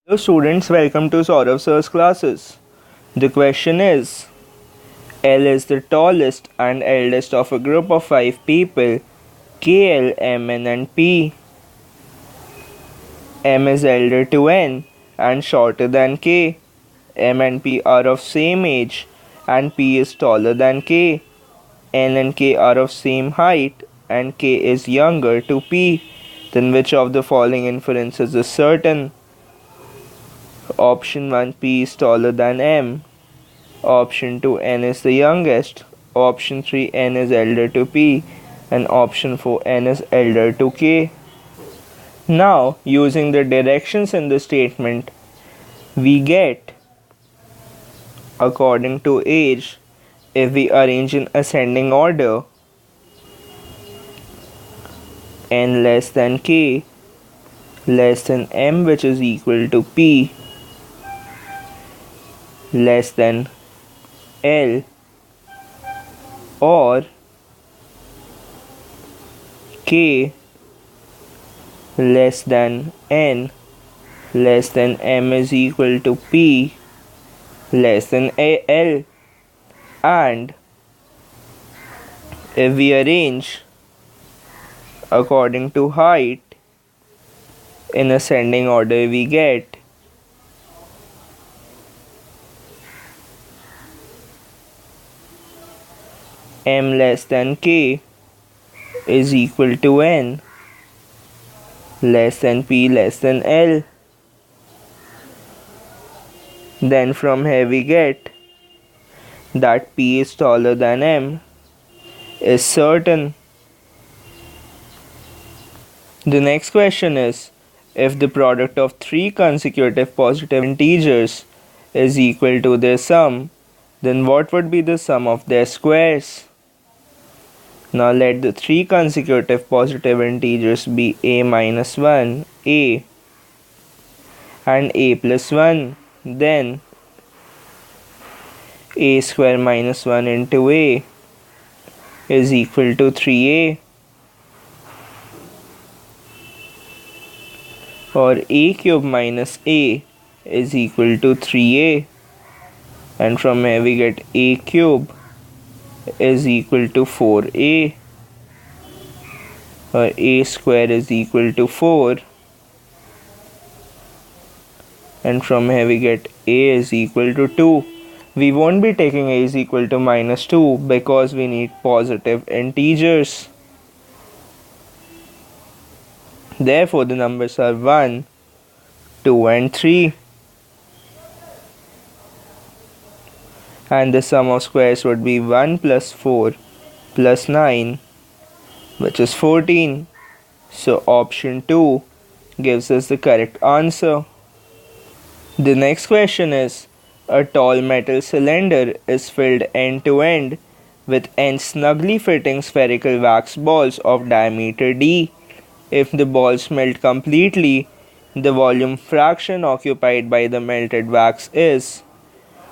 Hello students, welcome to Sourav sir's classes. The question is, L is the tallest and eldest of a group of 5 people, K, L, M, N and P. M is elder to N and shorter than K. M and P are of same age and P is taller than K. N and K are of same height and K is younger to P. Then which of the following inferences is certain? Option 1, P is taller than M. Option 2, N is the youngest. Option 3, N is elder to P. And option 4, N is elder to K. Now, using the directions in the statement, we get, according to age, if we arrange in ascending order, N less than K, less than M, which is equal to P, less than L, or K less than N, less than M is equal to P, less than L. And if we arrange according to height in ascending order, we get M less than K is equal to N, less than P less than L. Then from here we get that P is taller than M is certain. The next question is, if the product of 3 consecutive positive integers is equal to their sum, then what would be the sum of their squares? Now let the 3 consecutive positive integers be a minus 1, a, and a plus 1. Then a square minus 1 into a is equal to 3a, or a cube minus a is equal to 3a, and from here we get a cube is equal to 4a, or a square is equal to 4, and from here we get a is equal to 2. We won't be taking a is equal to minus 2 because we need positive integers. Therefore the numbers are 1, 2 and 3. And the sum of squares would be 1 plus 4 plus 9, which is 14. So option 2 gives us the correct answer. The next question is, a tall metal cylinder is filled end to end with n snugly fitting spherical wax balls of diameter d. If the balls melt completely, the volume fraction occupied by the melted wax is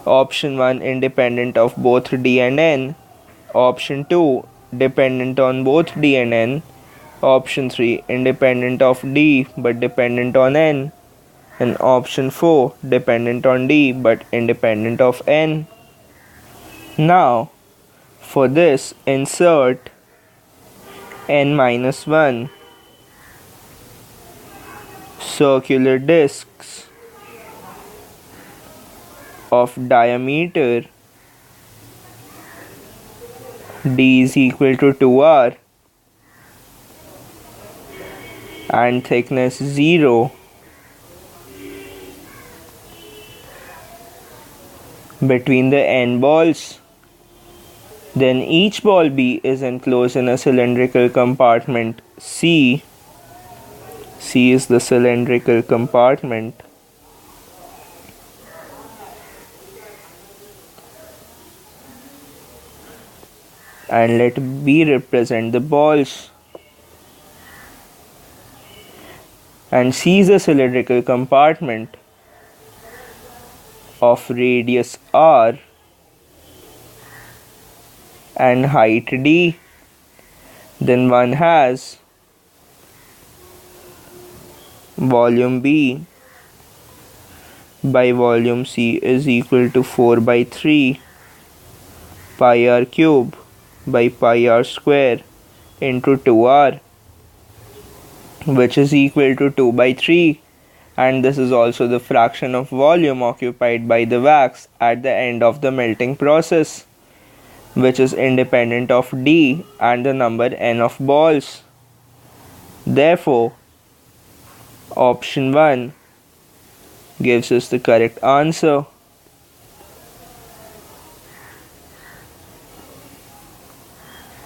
option 1, independent of both d and n, option 2, dependent on both d and n, option 3, independent of d but dependent on n, and option 4, dependent on d but independent of n. Now, for this, insert n minus 1 circular discs of diameter d is equal to 2r and thickness 0 between the n balls. Then each ball B is enclosed in a cylindrical compartment C. C is the cylindrical compartment. And let B represent the balls. And C is the cylindrical compartment of radius r and height d. Then one has volume B by volume C is equal to 4 by 3 pi r cube by pi r square into 2r, which is equal to 2 by 3, and this is also the fraction of volume occupied by the wax at the end of the melting process, which is independent of d and the number n of balls. Therefore, option 1 gives us the correct answer.